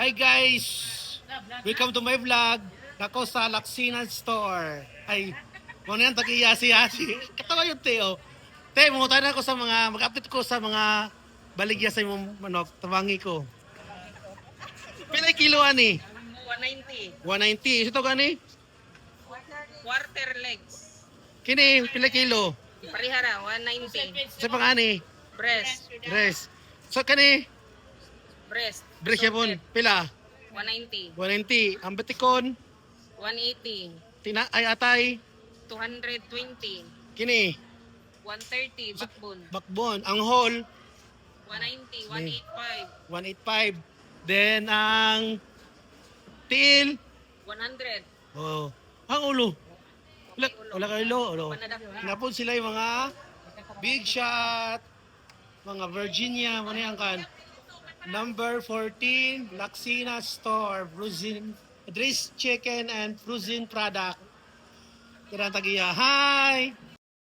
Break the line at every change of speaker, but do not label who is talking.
Hi guys! Welcome to my vlog. Nako sa Laksina Store. Ay, mo na yan, tag-iyasi-yasi. Katawa yun, Teo. Te, mungutan ako sa mga, mag-update ko sa mga baligya sa imong manok, tabangi ko. Pilay kilo ani?
190.
190. Ito gani?
Quarter legs.
Kini, pilay kilo?
Parihara, 190.
Sa pangani?
Breast.
Res. So kani,
Breast.
breast yapon, pila?
190.
190. Ang batikon,
180.
ay atay,
220.
kini,
130. Backbone.
bakbon. Ang whole,
190. 185.
185. Then, ang tiil,
100.
oh, ang ulo. Wala ka ulo.
Panadak.
Napon sila yung mga big shot, mga Virginia, ano yan kan? Number 14, Laksina Store, frozen, Dries Chicken and frozen product. Kaya tagiya, hi!